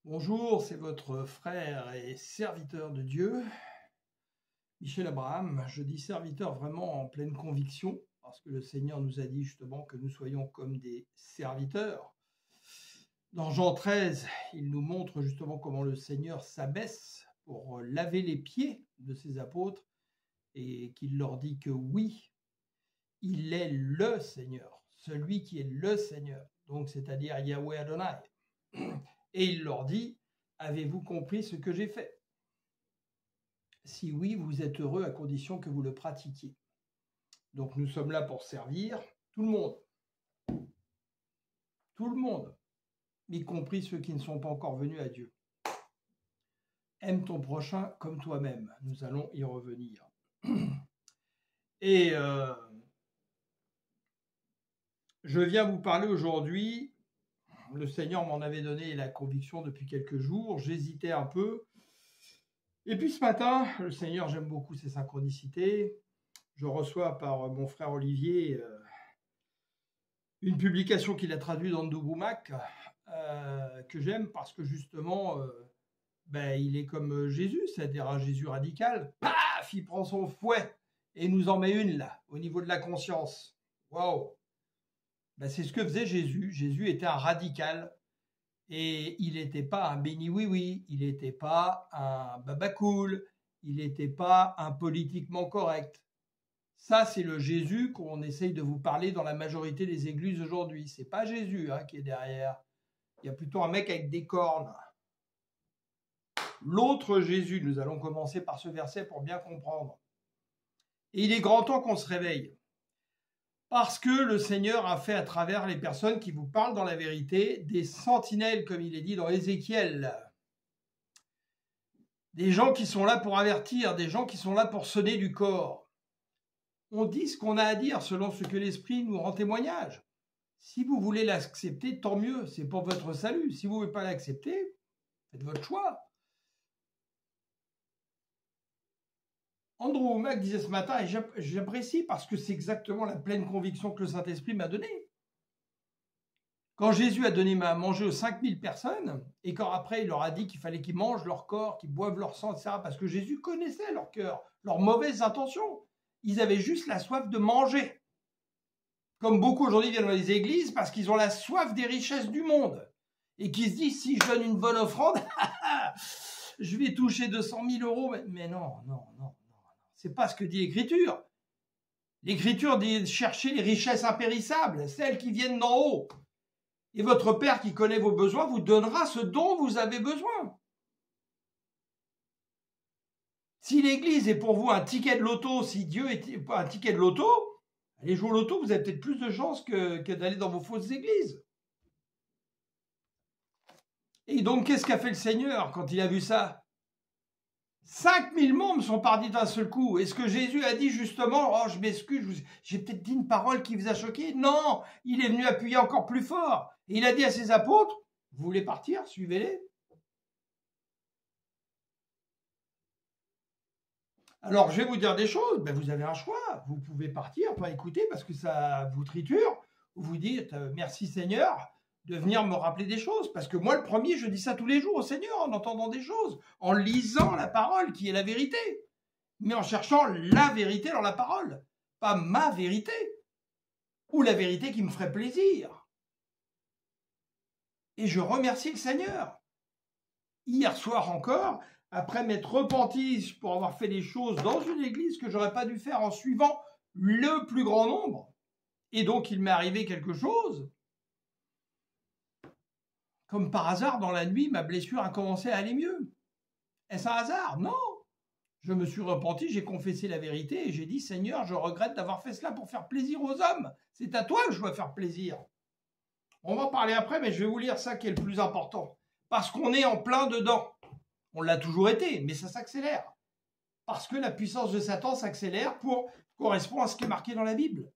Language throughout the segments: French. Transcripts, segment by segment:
Bonjour, c'est votre frère et serviteur de Dieu, Michel Abraham. Je dis serviteur vraiment en pleine conviction, parce que le Seigneur nous a dit justement que nous soyons comme des serviteurs. Dans Jean 13, il nous montre justement comment le Seigneur s'abaisse pour laver les pieds de ses apôtres et qu'il leur dit que oui, il est le Seigneur, celui qui est le Seigneur, donc c'est-à-dire Yahweh Adonai. Et il leur dit, avez-vous compris ce que j'ai fait? Si oui, vous êtes heureux à condition que vous le pratiquiez. Donc nous sommes là pour servir tout le monde. Tout le monde, y compris ceux qui ne sont pas encore venus à Dieu. Aime ton prochain comme toi-même. Nous allons y revenir. Et je viens vous parler aujourd'hui. Le Seigneur m'en avait donné la conviction depuis quelques jours. J'hésitais un peu. Et puis ce matin, le Seigneur, j'aime beaucoup ses synchronicités. Je reçois par mon frère Olivier une publication qu'il a traduite dans Ndoubumak, que j'aime parce que justement, il est comme Jésus, c'est-à-dire un Jésus radical. Paf, il prend son fouet et nous en met une là, au niveau de la conscience. Waouh! C'est ce que faisait Jésus. Jésus était un radical. Et il n'était pas un béni-oui-oui, il n'était pas un babacool, il n'était pas un politiquement correct. Ça, c'est le Jésus qu'on essaye de vous parler dans la majorité des églises aujourd'hui. Ce n'est pas Jésus qui est derrière. Il y a plutôt un mec avec des cornes. L'autre Jésus, nous allons commencer par ce verset pour bien comprendre. Et il est grand temps qu'on se réveille. Parce que le Seigneur a fait à travers les personnes qui vous parlent dans la vérité des sentinelles, comme il est dit dans Ézéchiel. Des gens qui sont là pour avertir, des gens qui sont là pour sonner du corps. On dit ce qu'on a à dire selon ce que l'Esprit nous rend témoignage. Si vous voulez l'accepter, tant mieux, c'est pour votre salut. Si vous ne voulez pas l'accepter, faites votre choix. Andrew Mac disait ce matin, et j'apprécie parce que c'est exactement la pleine conviction que le Saint-Esprit m'a donnée. Quand Jésus a donné à manger aux 5000 personnes, et quand après il leur a dit qu'il fallait qu'ils mangent leur corps, qu'ils boivent leur sang, etc., parce que Jésus connaissait leur cœur, leurs mauvaises intentions. Ils avaient juste la soif de manger. Comme beaucoup aujourd'hui viennent dans les églises parce qu'ils ont la soif des richesses du monde. Et qui se disent, si je donne une bonne offrande, je vais toucher 200 000 euros. Mais non. C'est pas ce que dit l'Écriture. L'Écriture dit chercher les richesses impérissables, celles qui viennent d'en haut. Et votre Père qui connaît vos besoins vous donnera ce dont vous avez besoin. Si l'Église est pour vous un ticket de loto, si Dieu est un ticket de loto, allez jouer au loto, vous avez peut-être plus de chances que d'aller dans vos fausses églises. Et donc, qu'est-ce qu'a fait le Seigneur quand il a vu ça? 5000 membres sont partis d'un seul coup. Est-ce que Jésus a dit justement, oh je m'excuse, j'ai peut-être dit une parole qui vous a choqué? Non, il est venu appuyer encore plus fort. Et il a dit à ses apôtres, vous voulez partir, suivez-les. Alors je vais vous dire des choses, vous avez un choix. Vous pouvez partir, pas écouter parce que ça vous triture. Vous dites, merci Seigneur, de venir me rappeler des choses. Parce que moi, le premier, je dis ça tous les jours au Seigneur, en entendant des choses, en lisant la parole qui est la vérité, mais en cherchant la vérité dans la parole, pas ma vérité, ou la vérité qui me ferait plaisir. Et je remercie le Seigneur. Hier soir encore, après m'être repenti pour avoir fait des choses dans une église que j'aurais pas dû faire en suivant le plus grand nombre, et donc il m'est arrivé quelque chose. Comme par hasard, dans la nuit, ma blessure a commencé à aller mieux. Est-ce un hasard? Non. Je me suis repenti, j'ai confessé la vérité et j'ai dit, Seigneur, je regrette d'avoir fait cela pour faire plaisir aux hommes. C'est à toi que je dois faire plaisir. On va en parler après, mais je vais vous lire ça qui est le plus important. Parce qu'on est en plein dedans. On l'a toujours été, mais ça s'accélère. Parce que la puissance de Satan s'accélère pour correspondre à ce qui est marqué dans la Bible.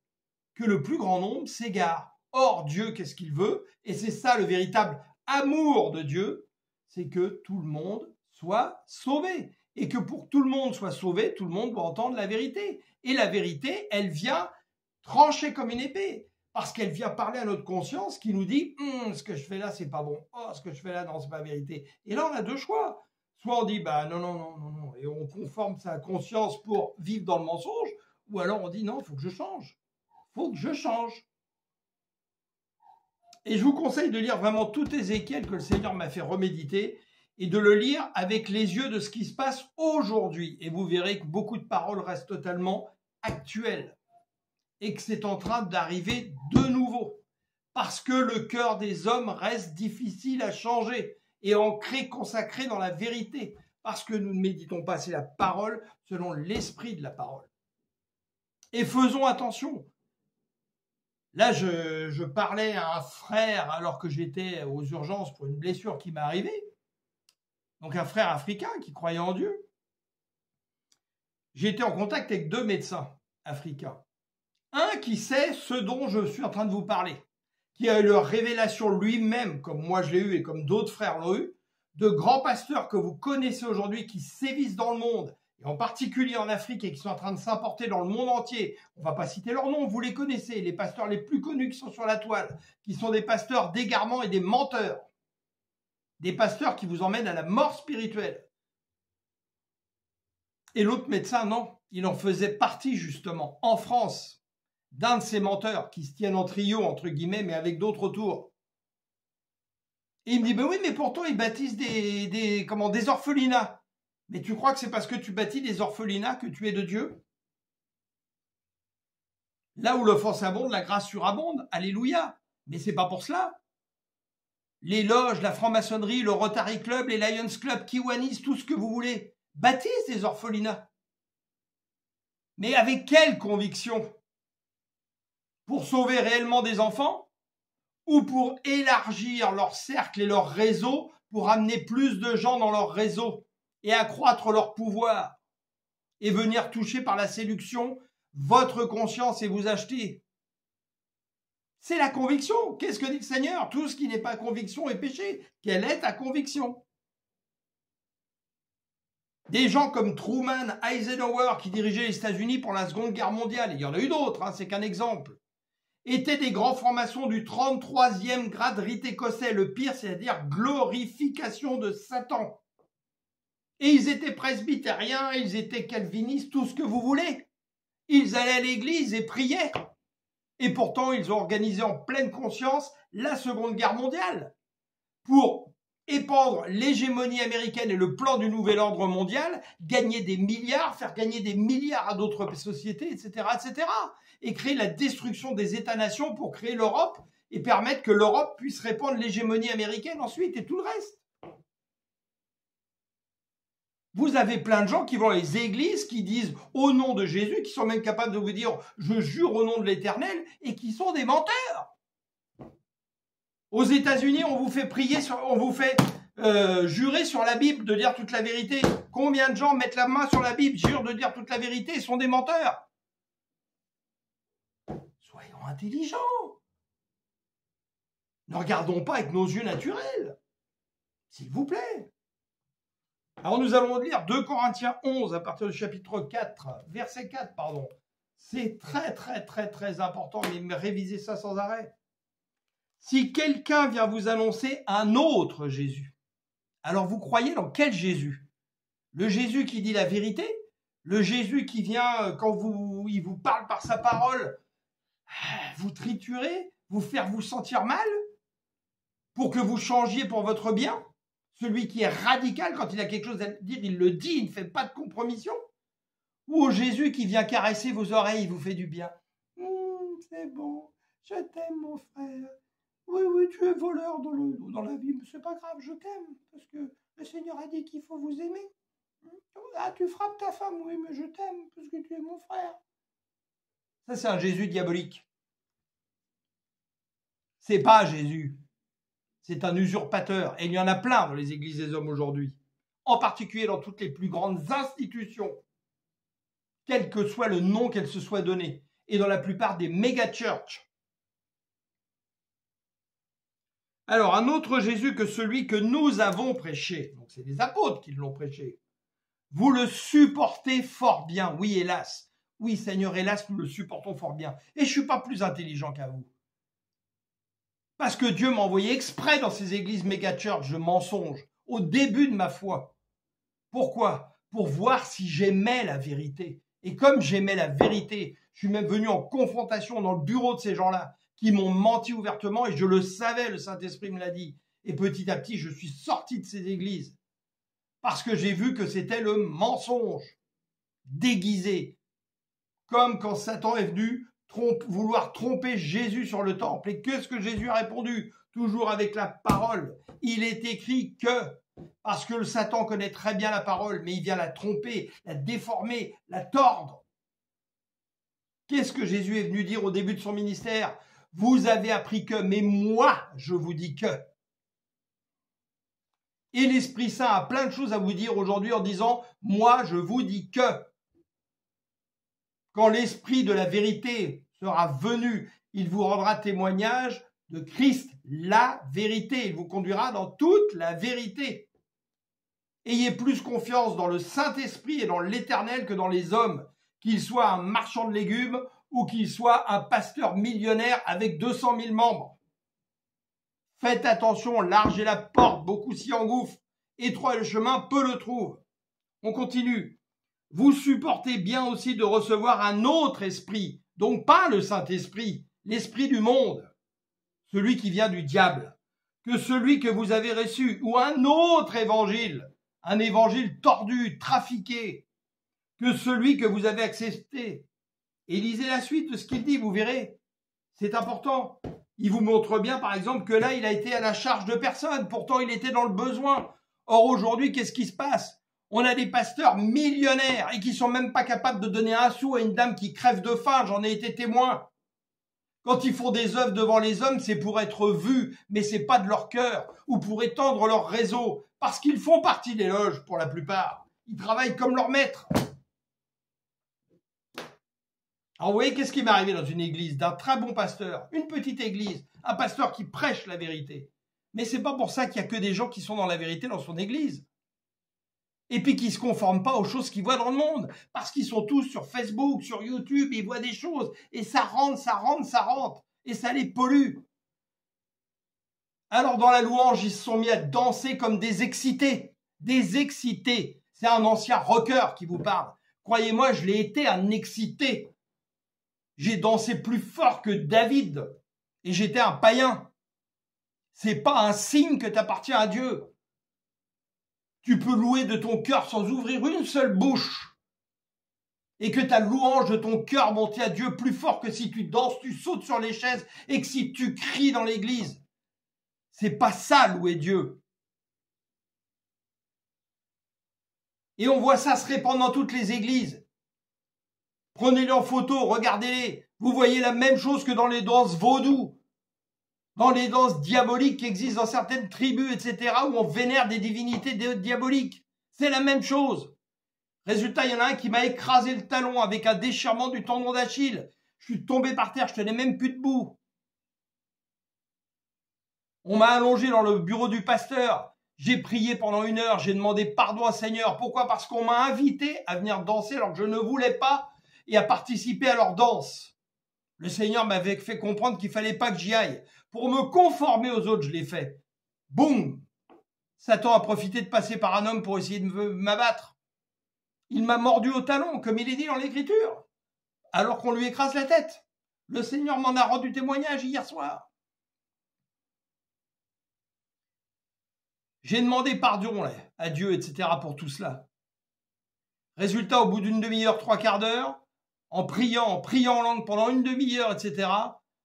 Que le plus grand nombre s'égare. Or, Dieu, qu'est-ce qu'il veut? Et c'est ça le véritable amour de Dieu, c'est que tout le monde soit sauvé. Et que pour que tout le monde soit sauvé, tout le monde doit entendre la vérité. Et la vérité, elle vient trancher comme une épée. Parce qu'elle vient parler à notre conscience qui nous dit ce que je fais là, c'est pas bon. Oh, ce que je fais là, non, c'est pas vérité. Et là, on a deux choix. Soit on dit bah non, non, non, non, non, et on conforme sa conscience pour vivre dans le mensonge, ou alors on dit non, il faut que je change. Il faut que je change. Et je vous conseille de lire vraiment tout Ézéchiel que le Seigneur m'a fait reméditer et de le lire avec les yeux de ce qui se passe aujourd'hui. Et vous verrez que beaucoup de paroles restent totalement actuelles et que c'est en train d'arriver de nouveau. Parce que le cœur des hommes reste difficile à changer et ancré, consacré dans la vérité. Parce que nous ne méditons pas assez la parole selon l'esprit de la parole. Et faisons attention. Là, je parlais à un frère alors que j'étais aux urgences pour une blessure qui m'est arrivée. Donc un frère africain qui croyait en Dieu. J'ai été en contact avec deux médecins africains. Un qui sait ce dont je suis en train de vous parler, qui a eu leur révélation lui-même, comme moi je l'ai eu et comme d'autres frères l'ont eu, de grands pasteurs que vous connaissez aujourd'hui qui sévissent dans le monde, et en particulier en Afrique, et qui sont en train de s'importer dans le monde entier. On ne va pas citer leurs noms, vous les connaissez, les pasteurs les plus connus qui sont sur la toile, qui sont des pasteurs d'égarement et des menteurs. Des pasteurs qui vous emmènent à la mort spirituelle. Et l'autre médecin, non, il en faisait partie justement, en France, d'un de ces menteurs qui se tiennent en trio, entre guillemets, mais avec d'autres autour. Et il me dit, ben oui, mais pourtant, ils baptisent des orphelinats. Mais tu crois que c'est parce que tu bâtis des orphelinats que tu es de Dieu? Là où l'offense abonde, la grâce surabonde. Alléluia. Mais c'est pas pour cela. Les loges, la franc-maçonnerie, le Rotary Club, les Lions Club, Kiwanis, tout ce que vous voulez, baptisent des orphelinats. Mais avec quelle conviction? Pour sauver réellement des enfants? Ou pour élargir leur cercle et leur réseau, pour amener plus de gens dans leur réseau et accroître leur pouvoir et venir toucher par la séduction votre conscience et vous acheter? C'est la conviction. Qu'est-ce que dit le Seigneur? Tout ce qui n'est pas conviction est péché. Quelle est ta conviction? Des gens comme Truman, Eisenhower, qui dirigeaient les États-Unis pour la Seconde Guerre mondiale, et il y en a eu d'autres, c'est qu'un exemple, étaient des grands francs-maçons du 33e grade rite écossais, le pire, c'est-à-dire glorification de Satan. Et ils étaient presbytériens, ils étaient calvinistes, tout ce que vous voulez. Ils allaient à l'église et priaient. Et pourtant, ils ont organisé en pleine conscience la Seconde Guerre mondiale pour épandre l'hégémonie américaine et le plan du nouvel ordre mondial, gagner des milliards, faire gagner des milliards à d'autres sociétés, etc., etc., et créer la destruction des États-nations pour créer l'Europe et permettre que l'Europe puisse répandre l'hégémonie américaine ensuite et tout le reste. Vous avez plein de gens qui vont dans les églises, qui disent au nom de Jésus, qui sont même capables de vous dire « je jure au nom de l'Éternel » et qui sont des menteurs. Aux États-Unis, on vous fait prier, on vous fait jurer sur la Bible de dire toute la vérité. Combien de gens mettent la main sur la Bible, jurent de dire toute la vérité et sont des menteurs? Soyons intelligents. Ne regardons pas avec nos yeux naturels. S'il vous plaît. Alors nous allons lire 2 Corinthiens 11 à partir du chapitre 4, verset 4, pardon. C'est très, très, très, très important, mais révisez ça sans arrêt. Si quelqu'un vient vous annoncer un autre Jésus, alors vous croyez dans quel Jésus? Le Jésus qui dit la vérité? Le Jésus qui vient, quand il vous parle par sa parole, vous triturer, vous faire vous sentir mal, pour que vous changiez pour votre bien? Celui qui est radical, quand il a quelque chose à dire, il le dit, il ne fait pas de compromission? Ou au Jésus qui vient caresser vos oreilles, il vous fait du bien? C'est bon, je t'aime mon frère. Oui, oui, tu es voleur dans la vie, mais c'est pas grave, je t'aime, parce que le Seigneur a dit qu'il faut vous aimer. Ah, tu frappes ta femme, oui, mais je t'aime, parce que tu es mon frère. Ça, c'est un Jésus diabolique. C'est pas Jésus. C'est un usurpateur. Et il y en a plein dans les églises des hommes aujourd'hui. En particulier dans toutes les plus grandes institutions, quel que soit le nom qu'elles se soient donné. Et dans la plupart des méga-churches. Alors, un autre Jésus que celui que nous avons prêché. Donc, c'est les apôtres qui l'ont prêché. Vous le supportez fort bien. Oui, hélas. Oui, Seigneur, hélas, nous le supportons fort bien. Et je ne suis pas plus intelligent qu'à vous. Parce que Dieu m'a envoyé exprès dans ces églises méga-church de mensonges, au début de ma foi. Pourquoi? Pour voir si j'aimais la vérité. Et comme j'aimais la vérité, je suis même venu en confrontation dans le bureau de ces gens-là qui m'ont menti ouvertement et je le savais, le Saint-Esprit me l'a dit. Et petit à petit, je suis sorti de ces églises parce que j'ai vu que c'était le mensonge déguisé. Comme quand Satan est venu vouloir tromper Jésus sur le temple. Et qu'est-ce que Jésus a répondu? Toujours avec la parole. Il est écrit que, parce que le Satan connaît très bien la parole, mais il vient la tromper, la déformer, la tordre. Qu'est-ce que Jésus est venu dire au début de son ministère? Vous avez appris que, mais moi, je vous dis que. Et l'Esprit Saint a plein de choses à vous dire aujourd'hui en disant, moi, je vous dis que. Quand l'Esprit de la vérité sera venu, il vous rendra témoignage de Christ, la vérité. Il vous conduira dans toute la vérité. Ayez plus confiance dans le Saint-Esprit et dans l'Éternel que dans les hommes, qu'il soit un marchand de légumes ou qu'il soit un pasteur millionnaire avec 200 000 membres. Faites attention, large est la porte, beaucoup s'y engouffrent, étroit est le chemin, peu le trouvent. On continue. Vous supportez bien aussi de recevoir un autre esprit, donc pas le Saint-Esprit, l'esprit du monde, celui qui vient du diable, que celui que vous avez reçu, ou un autre évangile, un évangile tordu, trafiqué, que celui que vous avez accepté. Et lisez la suite de ce qu'il dit, vous verrez. C'est important. Il vous montre bien, par exemple, que là, il a été à la charge de personne. Pourtant, il était dans le besoin. Or, aujourd'hui, qu'est-ce qui se passe? On a des pasteurs millionnaires et qui sont même pas capables de donner un sou à une dame qui crève de faim. J'en ai été témoin. Quand ils font des œuvres devant les hommes, c'est pour être vus, mais c'est pas de leur cœur ou pour étendre leur réseau, parce qu'ils font partie des loges pour la plupart. Ils travaillent comme leur maître. Alors vous voyez, qu'est-ce qui m'est arrivé dans une église d'un très bon pasteur, une petite église, un pasteur qui prêche la vérité. Mais c'est pas pour ça qu'il y a que des gens qui sont dans la vérité dans son église. Et puis qui se conforment pas aux choses qu'ils voient dans le monde. Parce qu'ils sont tous sur Facebook, sur YouTube, ils voient des choses. Et ça rentre. Et ça les pollue. Alors dans la louange, ils se sont mis à danser comme des excités. Des excités. C'est un ancien rocker qui vous parle. Croyez-moi, je l'ai été un excité. J'ai dansé plus fort que David. Et j'étais un païen. C'est pas un signe que tu appartiens à Dieu. Tu peux louer de ton cœur sans ouvrir une seule bouche. Et que ta louange de ton cœur monte à Dieu plus fort que si tu danses, tu sautes sur les chaises et que si tu cries dans l'église. C'est pas ça, louer Dieu. Et on voit ça se répandre dans toutes les églises. Prenez-les en photo, regardez-les. Vous voyez la même chose que dans les danses vaudou, dans les danses diaboliques qui existent dans certaines tribus, etc., où on vénère des divinités diaboliques. C'est la même chose. Résultat, il y en a un qui m'a écrasé le talon avec un déchirement du tendon d'Achille. Je suis tombé par terre, je tenais même plus debout. On m'a allongé dans le bureau du pasteur. J'ai prié pendant 1 heure, j'ai demandé pardon au Seigneur. Pourquoi? Parce qu'on m'a invité à venir danser alors que je ne voulais pas et à participer à leur danse. Le Seigneur m'avait fait comprendre qu'il fallait pas que j'y aille. Pour me conformer aux autres, je l'ai fait. Boum! Satan a profité de passer par un homme pour essayer de m'abattre. Il m'a mordu au talon, comme il est dit dans l'Écriture, alors qu'on lui écrase la tête. Le Seigneur m'en a rendu témoignage hier soir. J'ai demandé pardon à Dieu, etc. pour tout cela. Résultat, au bout d'une demi-heure, 3/4 d'heure, en priant en langue pendant une demi-heure, etc.,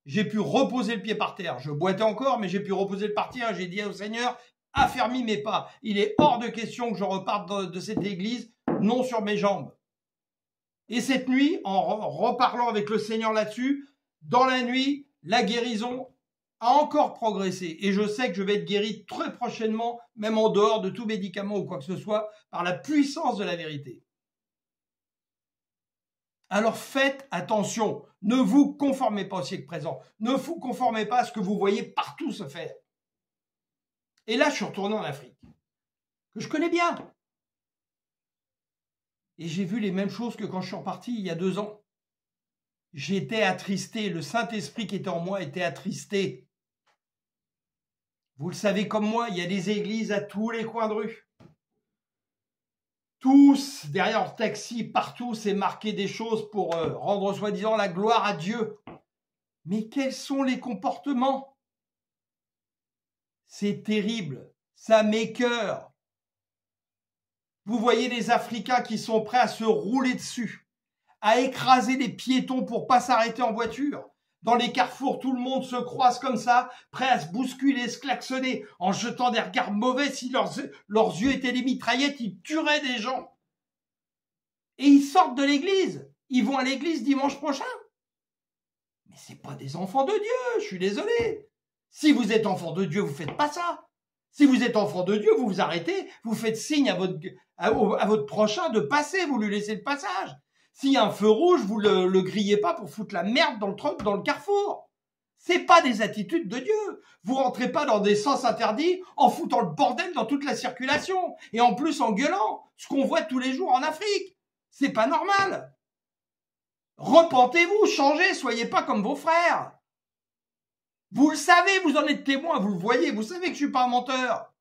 j'ai pu reposer le pied par terre. Je boitais encore, mais j'ai pu reposer le pied par terre. J'ai dit au Seigneur, affermis mes pas. Il est hors de question que je reparte de cette église, non sur mes jambes. Et cette nuit, en reparlant avec le Seigneur là-dessus, dans la nuit, la guérison a encore progressé. Et je sais que je vais être guéri très prochainement, même en dehors de tout médicament ou quoi que ce soit, par la puissance de la vérité. Alors faites attention, ne vous conformez pas au siècle présent, ne vous conformez pas à ce que vous voyez partout se faire. Et là, je suis retourné en Afrique, que je connais bien. Et j'ai vu les mêmes choses que quand je suis reparti il y a 2 ans. J'étais attristé, le Saint-Esprit qui était en moi était attristé. Vous le savez comme moi, il y a des églises à tous les coins de rue. Tous, derrière leur taxi, partout, c'est marqué des choses pour rendre soi-disant la gloire à Dieu. Mais quels sont les comportements? C'est terrible, ça m'écoeure. Vous voyez les Africains qui sont prêts à se rouler dessus, à écraser les piétons pour pas s'arrêter en voiture. Dans les carrefours, tout le monde se croise comme ça, prêt à se bousculer, se klaxonner, en jetant des regards mauvais. Si leurs yeux étaient des mitraillettes, ils tueraient des gens. Et ils sortent de l'église. Ils vont à l'église dimanche prochain. Mais c'est pas des enfants de Dieu, je suis désolé. Si vous êtes enfant de Dieu, vous faites pas ça. Si vous êtes enfant de Dieu, vous vous arrêtez, vous faites signe à votre prochain de passer, vous lui laissez le passage. S'il y a un feu rouge, vous le grillez pas pour foutre la merde dans le carrefour. C'est pas des attitudes de Dieu. Vous rentrez pas dans des sens interdits en foutant le bordel dans toute la circulation et en plus en gueulant, ce qu'on voit tous les jours en Afrique. C'est pas normal. Repentez-vous, changez, soyez pas comme vos frères. Vous le savez, vous en êtes témoin, vous le voyez, vous savez que je suis pas un menteur.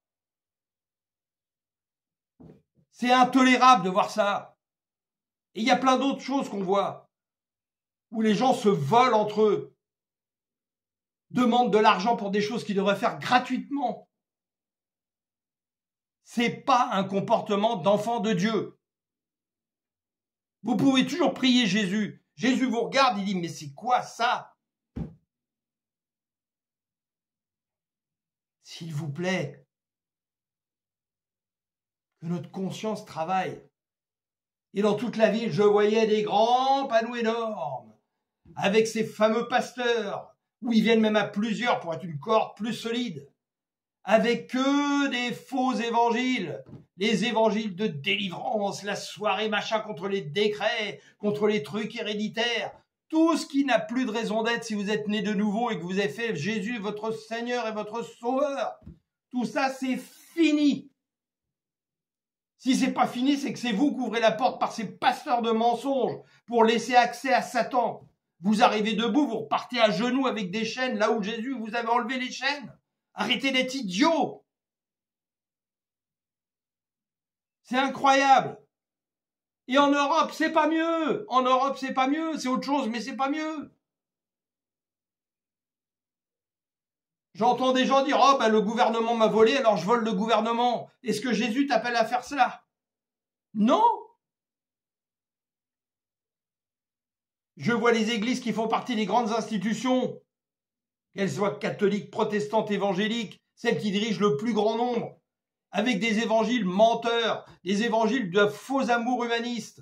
C'est intolérable de voir ça. Et il y a plein d'autres choses qu'on voit, où les gens se volent entre eux, demandent de l'argent pour des choses qu'ils devraient faire gratuitement. C'est pas un comportement d'enfant de Dieu. Vous pouvez toujours prier Jésus. Jésus vous regarde, il dit, mais c'est quoi ça? S'il vous plaît, que notre conscience travaille. Et dans toute la ville, je voyais des grands panneaux énormes, avec ces fameux pasteurs, où ils viennent même à plusieurs pour être une cohorte plus solide, avec que des faux évangiles, les évangiles de délivrance, la soirée machin contre les décrets, contre les trucs héréditaires, tout ce qui n'a plus de raison d'être si vous êtes né de nouveau et que vous avez fait Jésus votre Seigneur et votre Sauveur. Tout ça, c'est fini. Si c'est pas fini, c'est que c'est vous qui ouvrez la porte par ces pasteurs de mensonges pour laisser accès à Satan. Vous arrivez debout, vous repartez à genoux avec des chaînes là où Jésus vous avait enlevé les chaînes. Arrêtez d'être idiots. C'est incroyable. Et en Europe, c'est pas mieux. En Europe, c'est pas mieux. C'est autre chose, mais c'est pas mieux. J'entends des gens dire, oh, ben, le gouvernement m'a volé, alors je vole le gouvernement. Est-ce que Jésus t'appelle à faire cela? Non. Je vois les églises qui font partie des grandes institutions, qu'elles soient catholiques, protestantes, évangéliques, celles qui dirigent le plus grand nombre, avec des évangiles menteurs, des évangiles de faux amours humanistes,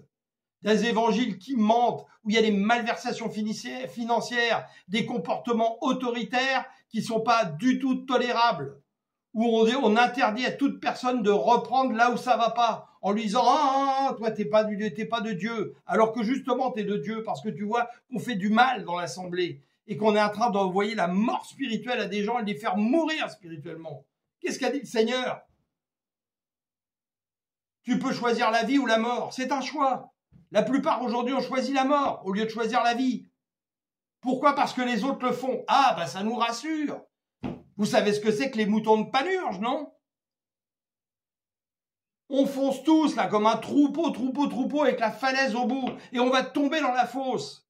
des évangiles qui mentent, où il y a des malversations financières, des comportements autoritaires qui ne sont pas du tout tolérables, où on interdit à toute personne de reprendre là où ça va pas, en lui disant « Ah, toi, t'es pas de Dieu », alors que justement, t'es de Dieu, parce que tu vois qu'on fait du mal dans l'assemblée, et qu'on est en train d'envoyer la mort spirituelle à des gens et de les faire mourir spirituellement. Qu'est-ce qu'a dit le Seigneur? Tu peux choisir la vie ou la mort, c'est un choix. La plupart aujourd'hui ont choisi la mort au lieu de choisir la vie. Pourquoi? Parce que les autres le font. Ah, bah ça nous rassure. Vous savez ce que c'est que les moutons de Panurge, non? On fonce tous là comme un troupeau avec la falaise au bout et on va tomber dans la fosse.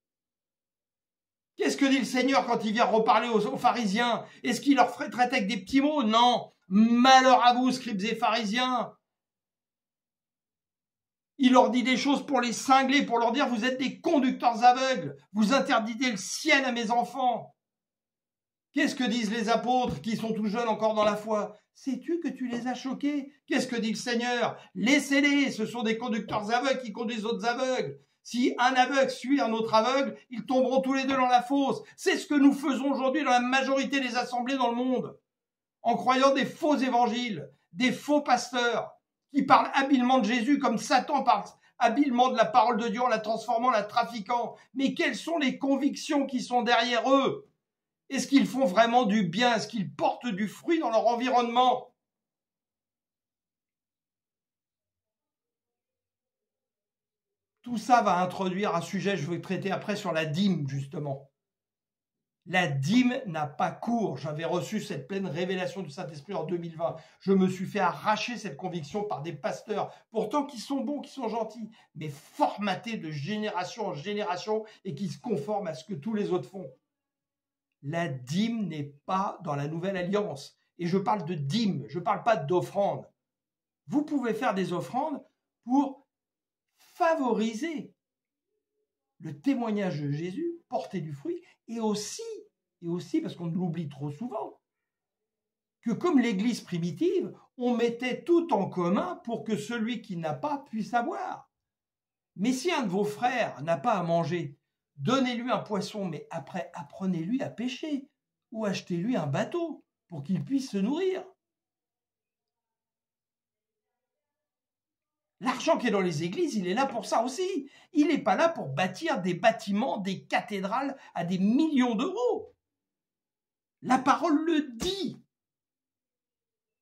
Qu'est-ce que dit le Seigneur quand il vient reparler aux pharisiens? Est-ce qu'il leur traite avec des petits mots? Non. Malheur à vous, scribes et pharisiens. Il leur dit des choses pour les cingler, pour leur dire vous êtes des conducteurs aveugles, vous interdisez le ciel à mes enfants. Qu'est-ce que disent les apôtres qui sont tout jeunes encore dans la foi? Sais-tu que tu les as choqués? Qu'est-ce que dit le Seigneur? Laissez-les, ce sont des conducteurs aveugles qui conduisent d'autres aveugles. Si un aveugle suit un autre aveugle, ils tomberont tous les deux dans la fosse. C'est ce que nous faisons aujourd'hui dans la majorité des assemblées dans le monde, en croyant des faux évangiles, des faux pasteurs, qui parlent habilement de Jésus comme Satan parle habilement de la parole de Dieu en la transformant, la trafiquant. Mais quelles sont les convictions qui sont derrière eux? Est-ce qu'ils font vraiment du bien? Est-ce qu'ils portent du fruit dans leur environnement? Tout ça va introduire un sujet que je vais traiter après sur la dîme, justement. La dîme n'a pas cours. J'avais reçu cette pleine révélation du Saint-Esprit en 2020. Je me suis fait arracher cette conviction par des pasteurs, pourtant qui sont bons, qui sont gentils, mais formatés de génération en génération et qui se conforment à ce que tous les autres font. La dîme n'est pas dans la nouvelle alliance. Et je parle de dîme, je ne parle pas d'offrande. Vous pouvez faire des offrandes pour favoriser le témoignage de Jésus, porter du fruit, et aussi, parce qu'on l'oublie trop souvent, que comme l'Église primitive, on mettait tout en commun pour que celui qui n'a pas puisse avoir. Mais si un de vos frères n'a pas à manger, donnez-lui un poisson, mais après, apprenez-lui à pêcher, ou achetez-lui un bateau pour qu'il puisse se nourrir. L'argent qui est dans les églises, il est là pour ça aussi. Il n'est pas là pour bâtir des bâtiments, des cathédrales à des millions d'euros. La parole le dit.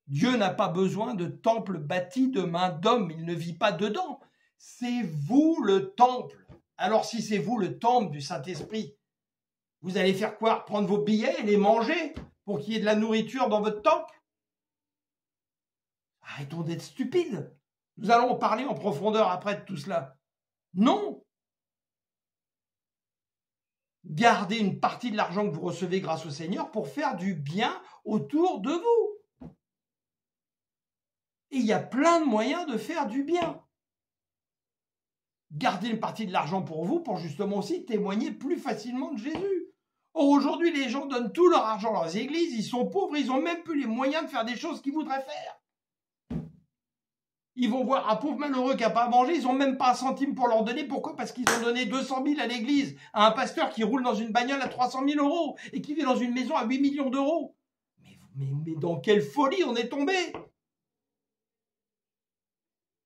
Dieu n'a pas besoin de temple bâti de main d'homme, il ne vit pas dedans. C'est vous le temple. Alors si c'est vous le temple du Saint-Esprit, vous allez faire quoi? Prendre vos billets et les manger pour qu'il y ait de la nourriture dans votre temple? Arrêtons d'être stupides. Nous allons en parler en profondeur après de tout cela. Non. Gardez une partie de l'argent que vous recevez grâce au Seigneur pour faire du bien autour de vous. Et il y a plein de moyens de faire du bien. Gardez une partie de l'argent pour vous, pour justement aussi témoigner plus facilement de Jésus. Or, aujourd'hui, les gens donnent tout leur argent dans les églises, ils sont pauvres, ils n'ont même plus les moyens de faire des choses qu'ils voudraient faire. Ils vont voir un pauvre malheureux qui n'a pas à manger, ils n'ont même pas un centime pour leur donner. Pourquoi? Parce qu'ils ont donné 200 000 à l'église, à un pasteur qui roule dans une bagnole à 300 000 € et qui vit dans une maison à 8 millions d'euros. Mais dans quelle folie on est tombé!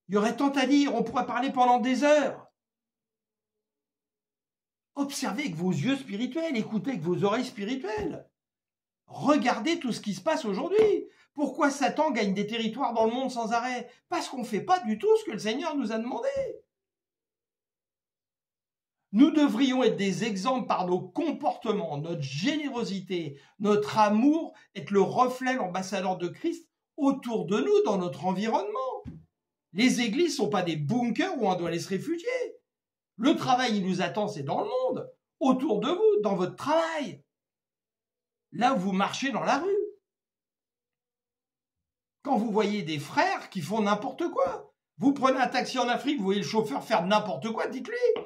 Il y aurait tant à dire, on pourrait parler pendant des heures. Observez avec vos yeux spirituels, écoutez avec vos oreilles spirituelles. Regardez tout ce qui se passe aujourd'hui. Pourquoi Satan gagne des territoires dans le monde sans arrêt? Parce qu'on ne fait pas du tout ce que le Seigneur nous a demandé. Nous devrions être des exemples par nos comportements, notre générosité, notre amour, être le reflet, l'ambassadeur de Christ autour de nous, dans notre environnement. Les églises ne sont pas des bunkers où on doit aller se réfugier. Le travail, il nous attend, c'est dans le monde, autour de vous, dans votre travail. Là où vous marchez dans la rue. Quand vous voyez des frères qui font n'importe quoi, vous prenez un taxi en Afrique, vous voyez le chauffeur faire n'importe quoi, dites-lui.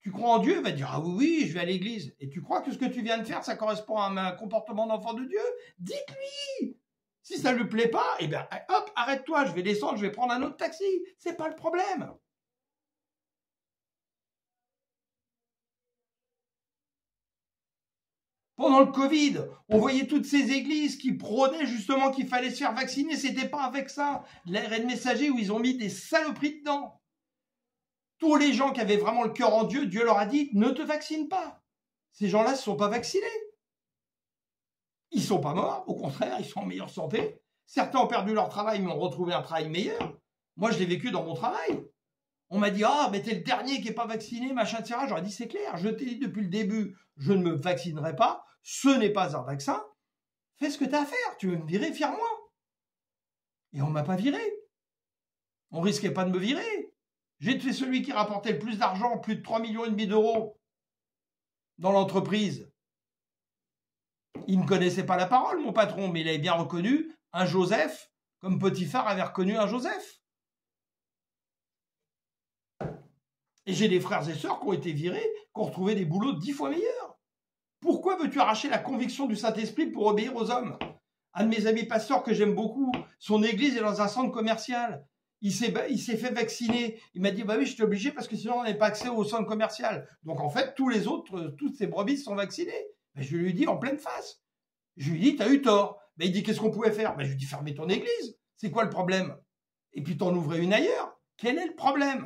Tu crois en Dieu? Il va dire, ah oui, je vais à l'église. Et tu crois que ce que tu viens de faire, ça correspond à un comportement d'enfant de Dieu? Dites-lui. Si ça ne lui plaît pas, eh bien, hop, arrête-toi, je vais descendre, je vais prendre un autre taxi. C'est pas le problème. Pendant le Covid, on voyait toutes ces églises qui prônaient justement qu'il fallait se faire vacciner. C'était pas avec ça. L'ARN messager où ils ont mis des saloperies dedans. Tous les gens qui avaient vraiment le cœur en Dieu, Dieu leur a dit, ne te vaccine pas. Ces gens-là ne se sont pas vaccinés. Ils ne sont pas morts, au contraire, ils sont en meilleure santé. Certains ont perdu leur travail, mais ont retrouvé un travail meilleur. Moi, je l'ai vécu dans mon travail. On m'a dit, ah, mais t'es le dernier qui n'est pas vacciné, machin, etc. J'aurais dit, c'est clair, je t'ai dit depuis le début, je ne me vaccinerai pas, ce n'est pas un vaccin. Fais ce que tu as à faire, tu veux me virer, vire-moi. Et on ne m'a pas viré. On ne risquait pas de me virer. J'ai tué celui qui rapportait le plus d'argent, plus de 3,5 millions d'euros dans l'entreprise. Il ne connaissait pas la parole, mon patron, mais il avait bien reconnu un Joseph, comme Potiphar avait reconnu un Joseph. Et j'ai des frères et sœurs qui ont été virés, qui ont retrouvé des boulots 10 fois meilleurs. Pourquoi veux-tu arracher la conviction du Saint-Esprit pour obéir aux hommes? Un de mes amis pasteurs que j'aime beaucoup, son église est dans un centre commercial. Il s'est fait vacciner. Il m'a dit, bah oui, je suis obligé parce que sinon on n'avait pas accès au centre commercial. Donc en fait, tous les autres, toutes ces brebis sont vaccinées. Ben, je lui ai dit en pleine face. Je lui ai dit, t'as eu tort. Ben, il dit, qu'est-ce qu'on pouvait faire? Ben, je lui ai dit, fermez ton église. C'est quoi le problème? Et puis t'en ouvrais une ailleurs. Quel est le problème?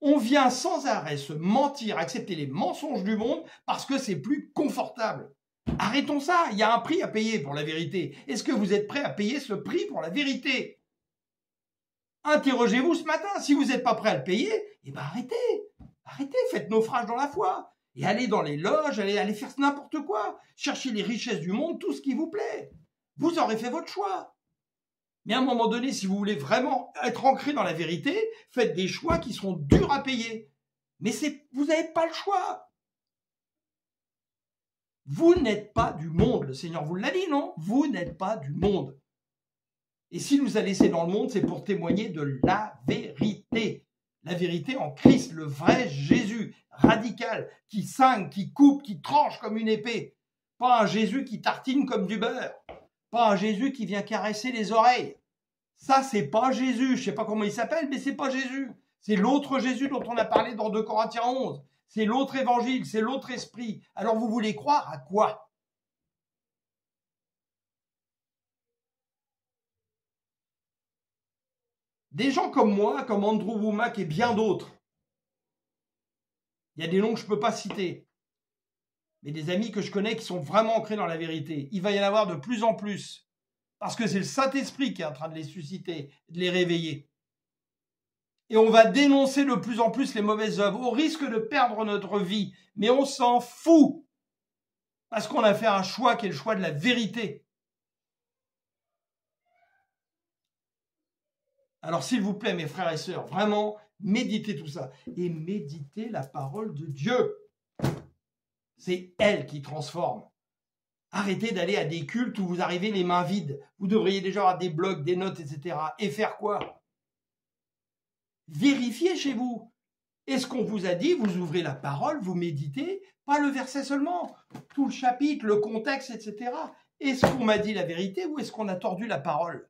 On vient sans arrêt se mentir, accepter les mensonges du monde parce que c'est plus confortable. Arrêtons ça, il y a un prix à payer pour la vérité. Est-ce que vous êtes prêt à payer ce prix pour la vérité? Interrogez-vous ce matin. Si vous n'êtes pas prêt à le payer, eh ben arrêtez. Arrêtez, faites naufrage dans la foi. et allez dans les loges, allez faire n'importe quoi. Cherchez les richesses du monde, tout ce qui vous plaît. Vous aurez fait votre choix. Mais à un moment donné, si vous voulez vraiment être ancré dans la vérité, faites des choix qui seront durs à payer. Mais vous n'avez pas le choix. Vous n'êtes pas du monde. Le Seigneur vous l'a dit, non? Vous n'êtes pas du monde. Et s'il nous a laissés dans le monde, c'est pour témoigner de la vérité. La vérité en Christ, le vrai Jésus, radical, qui cingle, qui coupe, qui tranche comme une épée. Pas un Jésus qui tartine comme du beurre. Pas un Jésus qui vient caresser les oreilles. Ça, c'est pas Jésus. Je sais pas comment il s'appelle, mais c'est pas Jésus. C'est l'autre Jésus dont on a parlé dans 2 Corinthiens 11. C'est l'autre évangile, c'est l'autre esprit. Alors vous voulez croire à quoi? Des gens comme moi, comme Andrew Wommack et bien d'autres. Il y a des noms que je ne peux pas citer. Mais des amis que je connais qui sont vraiment ancrés dans la vérité. Il va y en avoir de plus en plus. Parce que c'est le Saint-Esprit qui est en train de les susciter, de les réveiller. Et on va dénoncer de plus en plus les mauvaises œuvres, au risque de perdre notre vie. Mais on s'en fout. Parce qu'on a fait un choix qui est le choix de la vérité. Alors s'il vous plaît, mes frères et sœurs, vraiment, méditez tout ça. Et méditez la parole de Dieu. C'est elle qui transforme. Arrêtez d'aller à des cultes où vous arrivez les mains vides. Vous devriez déjà avoir des blocs, des notes, etc. Et faire quoi? Vérifiez chez vous. Est-ce qu'on vous a dit, vous ouvrez la parole, vous méditez, pas le verset seulement, tout le chapitre, le contexte, etc. Est-ce qu'on m'a dit la vérité ou est-ce qu'on a tordu la parole?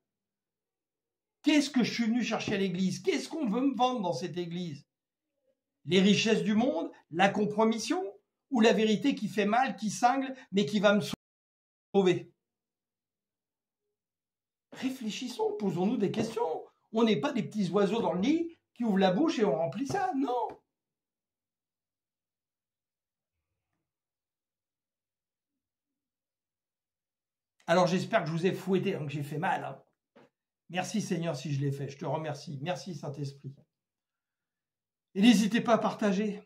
Qu'est-ce que je suis venu chercher à l'église? Qu'est-ce qu'on veut me vendre dans cette église? Les richesses du monde, la compromission ou la vérité qui fait mal, qui cingle, mais qui va me sauver? Réfléchissons, posons-nous des questions. On n'est pas des petits oiseaux dans le nid qui ouvrent la bouche et on remplit ça, non. Alors j'espère que je vous ai fouetté, donc j'ai fait mal. Hein. Merci Seigneur si je l'ai fait, je te remercie. Merci Saint-Esprit. Et n'hésitez pas à partager.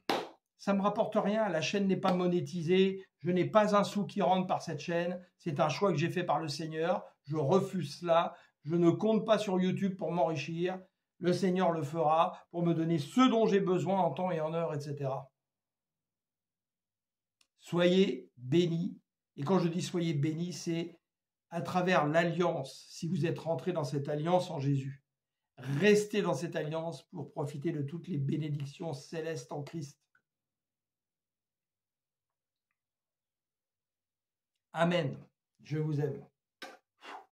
Ça ne me rapporte rien, la chaîne n'est pas monétisée, je n'ai pas un sou qui rentre par cette chaîne, c'est un choix que j'ai fait par le Seigneur, je refuse cela, je ne compte pas sur YouTube pour m'enrichir, le Seigneur le fera pour me donner ce dont j'ai besoin en temps et en heure, etc. Soyez bénis, et quand je dis soyez bénis, c'est à travers l'alliance, si vous êtes rentré dans cette alliance en Jésus. Restez dans cette alliance pour profiter de toutes les bénédictions célestes en Christ. Amen. Je vous aime.